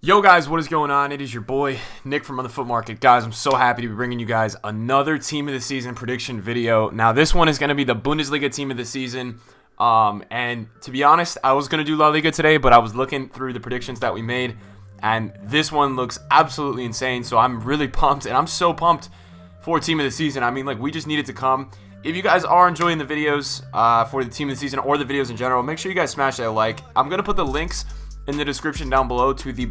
Yo guys, what is going on? It is your boy Nick from On the Foot Market. Guys, I'm so happy to be bringing you guys another team of the season prediction video. Now this one is going to be the Bundesliga team of the season. And to be honest, I was going to do La Liga today, but I was looking through the predictions that we made, and this one looks absolutely insane. So I'm really pumped, and I'm so pumped for team of the season. I mean, like, we just need it to come. If you guys are enjoying the videos for the team of the season or the videos in general, make sure you guys smash that like. I'm going to put the links in the description down below to the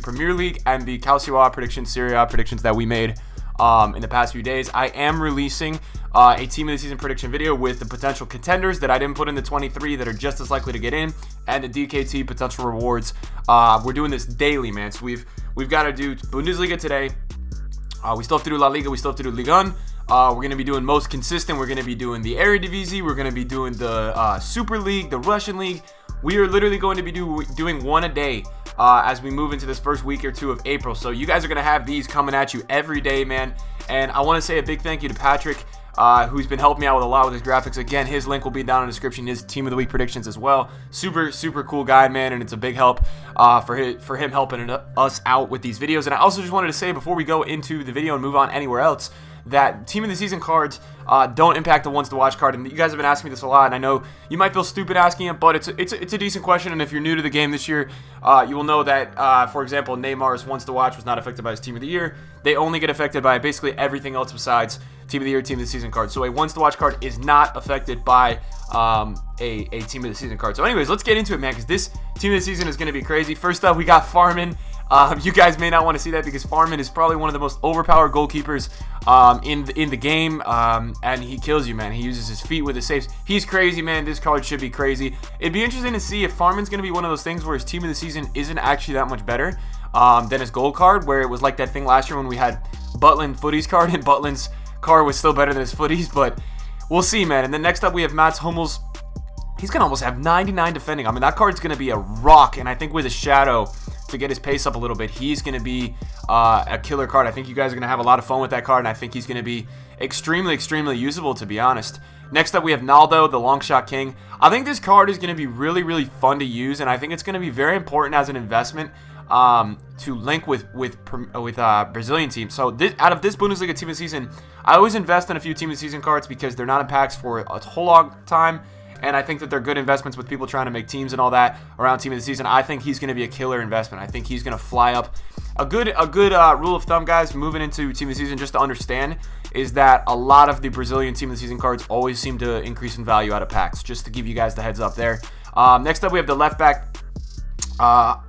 Premier League and the Calcio predictions, Serie A predictions that we made in the past few days. I am releasing a team of the season prediction video with the potential contenders that I didn't put in the 23 that are just as likely to get in, and the DKT potential rewards. We're doing this daily, man. So we've got to do Bundesliga today. We still have to do La Liga. We still have to do Ligue 1. We're going to be doing most consistent. We're going to be doing the Eredivisie. We're going to be doing the Super League, the Russian League. We are literally going to be doing one a day as we move into this first week or two of April. So you guys are going to have these coming at you every day, man. And I want to say a big thank you to Patrick, who's been helping me out with a lot with his graphics. Again, his link will be down in the description, his Team of the Week predictions as well. Super, super cool guy, man, and it's a big help for him helping us out with these videos. And I also just wanted to say before we go into the video and move on anywhere else, that Team of the Season cards don't impact the ones to watch card. And you guys have been asking me this a lot, and I know you might feel stupid asking it, but it's a decent question. And if you're new to the game this year, you will know that, for example, Neymar's ones to watch was not affected by his Team of the Year. They only get affected by basically everything else besides Team of the Year, Team of the Season card. So a ones to watch card is not affected by a Team of the Season card. So anyways, let's get into it, man, because this Team of the Season is going to be crazy. First up, we got Farman. You guys may not want to see that because Farman is probably one of the most overpowered goalkeepers in the game, and he kills you, man. He uses his feet with his saves. He's crazy, man. This card should be crazy. It'd be interesting to see if Farman's going to be one of those things where his Team of the Season isn't actually that much better than his gold card, where it was like that thing last year when we had Butland Footies card, and Butland's card was still better than his Footies, but we'll see, man. And then next up, we have Mats Hummels. He's going to almost have 99 defending. I mean, that card's going to be a rock, and I think with a shadow to get his pace up a little bit, he's going to be a killer card. I think you guys are going to have a lot of fun with that card, and I think he's going to be extremely, extremely usable, to be honest. Next up, we have Naldo, the Longshot King. I think this card is going to be really, really fun to use, and I think it's going to be very important as an investment to link with Brazilian teams. So out of this Bundesliga team of the season, I always invest in a few team of the season cards because they're not in packs for a whole long time. And I think that they're good investments with people trying to make teams and all that around team of the season. I think he's going to be a killer investment. I think he's going to fly up. A good rule of thumb, guys, moving into team of the season, just to understand, is that a lot of the Brazilian team of the season cards always seem to increase in value out of packs. Just to give you guys the heads up there. Next up, we have the left back,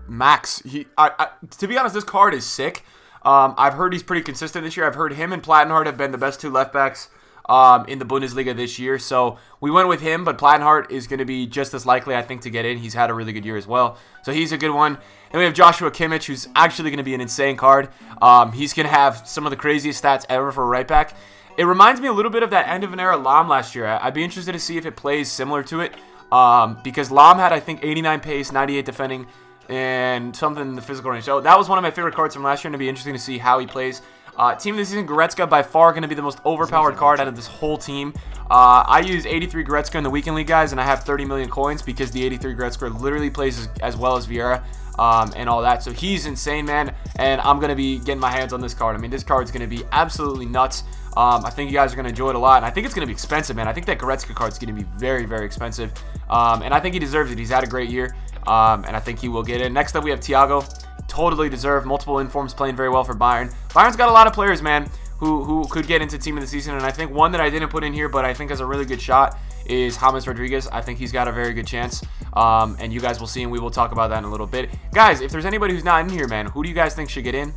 Max. To be honest, this card is sick. I've heard he's pretty consistent this year. I've heard him and Plattenhardt have been the best two left backs in the Bundesliga this year, so we went with him, but Plattenhardt is going to be just as likely, I think, to get in. He's had a really good year as well, so he's a good one. And we have Joshua Kimmage, who's actually going to be an insane card. He's going to have some of the craziest stats ever for a right back. It reminds me a little bit of that end of an era Lahm last year. I'd be interested to see if it plays similar to it, because Lahm had, I think, 89 pace, 98 defending, and something in the physical range. So that was one of my favorite cards from last year, and it'd be interesting to see how he plays. Team of the season, Goretzka, by far going to be the most overpowered card out of this whole team. I use 83 Goretzka in the weekend league, guys, and I have 30 million coins because the 83 Goretzka literally plays as well as Vieira and all that. So he's insane, man, and I'm going to be getting my hands on this card. I mean, this card is going to be absolutely nuts. I think you guys are going to enjoy it a lot, and I think it's going to be expensive, man. I think that Goretzka card is going to be very, very expensive, and I think he deserves it. He's had a great year, and I think he will get in. Next up, we have Thiago. Totally deserved. Multiple informs, playing very well for Bayern. Bayern's got a lot of players, man, who could get into team of the season, and I think one that I didn't put in here, but I think has a really good shot, is James Rodriguez. I think he's got a very good chance, and you guys will see, and we will talk about that in a little bit. Guys, if there's anybody who's not in here, man, who do you guys think should get in?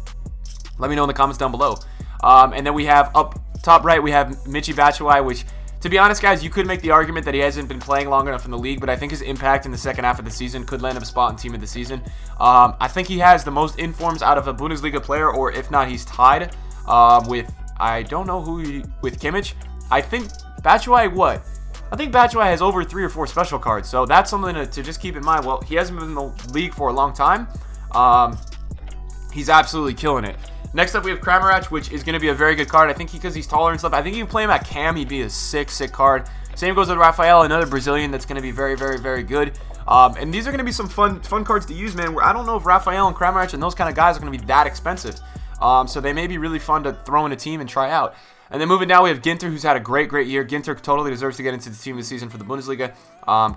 Let me know in the comments down below. And then we have up top right, we have Mitchie Bass, which, to be honest, guys, you could make the argument that he hasn't been playing long enough in the league, but I think his impact in the second half of the season could land him a spot in team of the season. I think he has the most informs out of a Bundesliga player, or if not, he's tied with, I don't know who, with Kimmage. I think Batshuayi, I think Batshuayi has over 3 or 4 special cards, so that's something to just keep in mind. Well, he hasn't been in the league for a long time. He's absolutely killing it. Next up, we have Cram Wretch, which is going to be a very good card. I think because he's taller and stuff, I think you can play him at cam, he'd be a sick, sick card. Same goes with Rafael, another Brazilian that's going to be very, very, very good. And these are going to be some fun cards to use, man. I don't know if Raphael and Cram Wretch and those kind of guys are going to be that expensive. So they may be really fun to throw in a team and try out. And then moving down, we have Ginter, who's had a great year. Ginter totally deserves to get into the team of the season for the Bundesliga.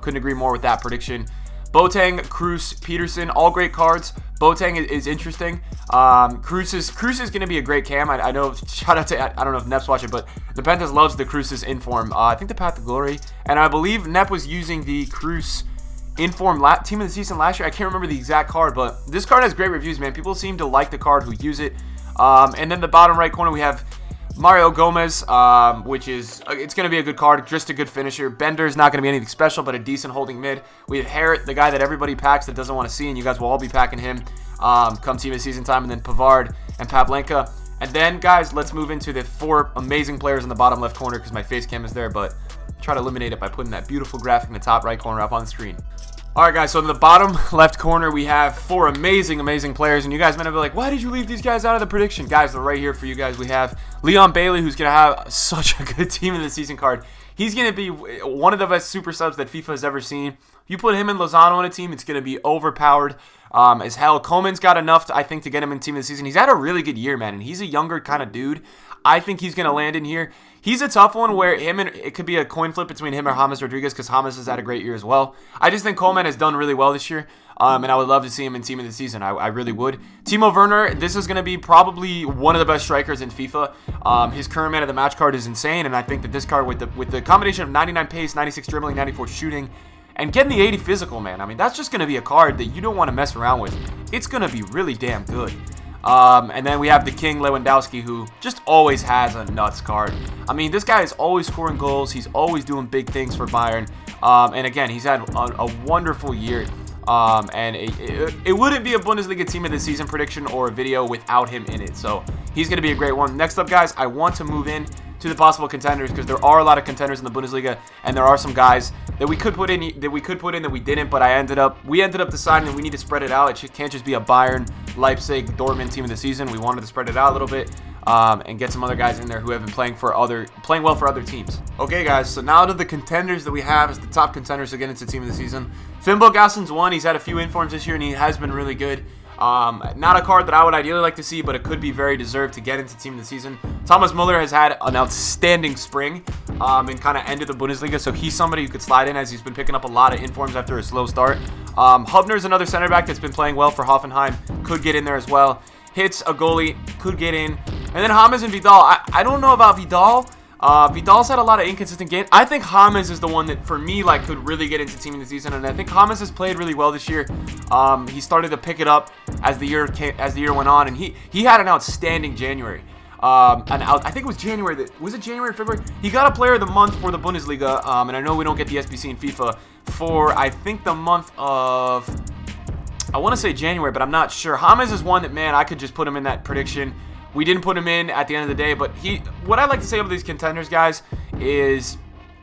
Couldn't agree more with that prediction. Boateng, Kroos, Peterson, all great cards. Boateng is interesting. Kroos is going to be a great cam. I know, shout out to, I don't know if Nep's watching, but the Pentas loves the Kroos' inform. I think the Path to Glory. And I believe Nep was using the Kroos inform team of the season last year. I can't remember the exact card, but this card has great reviews, man. People seem to like the card who use it. And then the bottom right corner, we have Mario Gomez, which is, it's going to be a good card, just a good finisher. Bender's not going to be anything special, but a decent holding mid. We have Harrod, the guy that everybody packs that doesn't want to see, and you guys will all be packing him come team of season time. And then Pavard and Pavlenka. And then, guys, let's move into the 4 amazing players in the bottom left corner because my face cam is there, but try to eliminate it by putting that beautiful graphic in the top right corner up on the screen. Alright guys, so in the bottom left corner we have 4 amazing players, and you guys might be like, why did you leave these guys out of the prediction? Guys, they're right here for you guys. We have Leon Bailey, who's going to have such a good team in the season card. He's going to be one of the best super subs that FIFA has ever seen. If you put him and Lozano on a team, it's going to be overpowered as hell. Coleman's got enough, I think, to get him in team of the season. He's had a really good year, man, and he's a younger kind of dude. I think he's going to land in here. He's a tough one where it could be a coin flip between him or James Rodriguez because James has had a great year as well. I just think Coleman has done really well this year, and I would love to see him in team of the season. I really would. Timo Werner, this is going to be probably one of the best strikers in FIFA. His current man of the match card is insane, and I think that this card with the combination of 99 pace, 96 dribbling, 94 shooting, and getting the 80 physical, man, I mean, that's just going to be a card that you don't want to mess around with. It's going to be really damn good. And then we have the King Landowski, who just always has a nuts card. I mean, this guy is always scoring goals. He's always doing big things for Bayern. And again, he's had a wonderful year. And it wouldn't be a Bundesliga team of the season prediction or a video without him in it. So he's going to be a great one. Next up, guys, I want to move in to the possible contenders because there are a lot of contenders in the Bundesliga, and there are some guys that we could put in that we didn't, but we ended up deciding that we need to spread it out. It can't just be a Bayern, Leipzig, Dortmund team of the season. We wanted to spread it out a little bit and get some other guys in there who have been playing well for other teams. Okay, guys, so now to the contenders that we have as the top contenders to get into team of the season. Fimbo Gossen's one. He's had a few informs this year, and he has been really good. Not a card that I would ideally like to see, but it could be very deserved to get into team of the season. Thomas Muller has had an outstanding spring and kind of ended the Bundesliga, so he's somebody who could slide in as he's been picking up a lot of informs after a slow start. Hubner's another center back that's been playing well for Hoffenheim, could get in there as well. Hits, a goalie, could get in. And then James and Vidal. I don't know about Vidal. Vidal's had a lot of inconsistent games. I think James is the one that, for me, like, could really get into team of the season, and I think James has played really well this year. He started to pick it up as the year went on, and he had an outstanding January. I think it was January. Was it January or February? He got a Player of the Month for the Bundesliga, and I know we don't get the SBC in FIFA for, I think, the month of, I want to say January, but I'm not sure. James is one that, man, I could just put him in that prediction. We didn't put him in at the end of the day, but what I like to say about these contenders, guys, is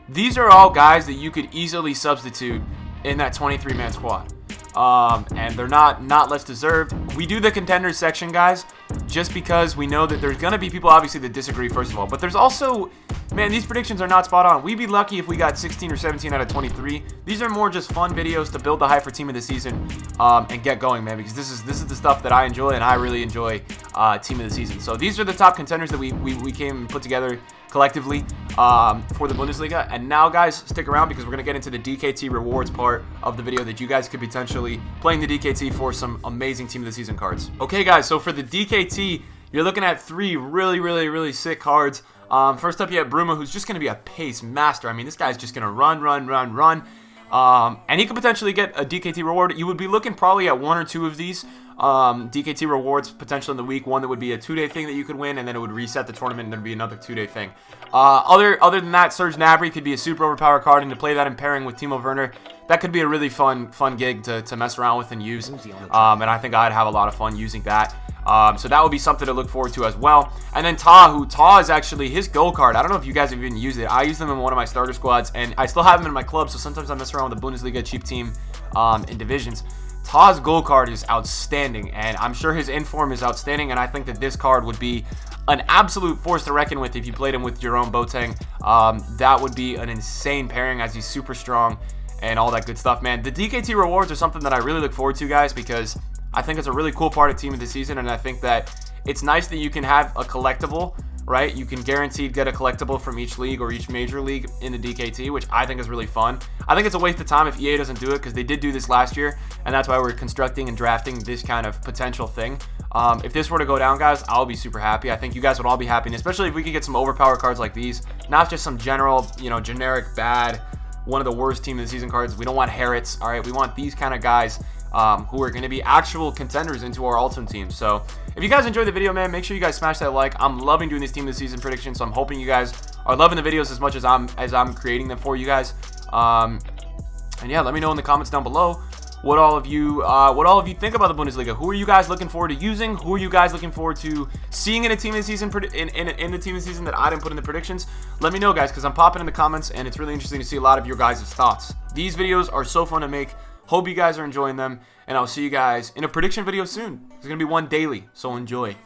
these are all guys that you could easily substitute in that 23-man squad. And they're not less deserved. We do the contenders section, guys, just because we know that there's going to be people, obviously, that disagree, first of all. But there's also, man, these predictions are not spot on. We'd be lucky if we got 16 or 17 out of 23. These are more just fun videos to build the hype for team of the season and get going, man, because this is the stuff that I enjoy, and I really enjoy team of the season. So these are the top contenders that we came and put together collectively for the Bundesliga. And now, guys, stick around because we're going to get into the DKT rewards part of the video that you guys could potentially playing the DKT for some amazing team of the season cards. Okay, guys, so for the DKT, you're looking at 3 really sick cards. First up, you have Bruma, who's just going to be a pace master. I mean, this guy's just going to run. And he could potentially get a DKT reward. You would be looking probably at 1 or 2 of these DKT rewards potentially in the week. One that would be a 2-day thing that you could win, and then it would reset the tournament, and there'd be another 2-day ththing. Other than that, Serge Gnabry could be a super overpowered card, and to play that in pairing with Timo Werner, that could be a really fun gig to mess around with and use. And I think I'd have a lot of fun using that. So that would be something to look forward to as well. And then Ta is actually his goal card. I don't know if you guys have even used it. I use them in one of my starter squads, and I still have them in my club, so sometimes I mess around with the Bundesliga cheap team in divisions. Ta's goal card is outstanding, and I'm sure his inform is outstanding, and I think that this card would be an absolute force to reckon with if you played him with Jerome Boateng. That would be an insane pairing as he's super strong. and all that good stuff, man. The DKT rewards are something that I really look forward to, guys, because I think it's a really cool part of Team of the Season, and I think that it's nice that you can have a collectible, right? You can guaranteed get a collectible from each league or each major league in the DKT, which I think is really fun. I think it's a waste of time if EA doesn't do it, because they did do this last year, and that's why we're constructing and drafting this kind of potential thing. If this were to go down, guys, I'll be super happy. I think you guys would all be happy, and especially if we could get some overpowered cards like these, not just some general, generic bad, one of the worst Team of the Season cards. We don't want Harrods, all right? We want these kind of guys who are going to be actual contenders into our Ultimate team. So if you guys enjoyed the video, man, make sure you guys smash that like. I'm loving doing these Team of the Season predictions, so I'm hoping you guys are loving the videos as much as I'm creating them for you guys. And yeah, let me know in the comments down below what all of you think about the Bundesliga. Who are you guys looking forward to using? Who are you guys looking forward to seeing in a Team of the Season in the Team of the Season that I didn't put in the predictions? Let me know, guys, because I'm popping in the comments, and it's really interesting to see a lot of your guys' thoughts. These videos are so fun to make. Hope you guys are enjoying them, and I'll see you guys in a prediction video soon. There's gonna be one daily, so enjoy.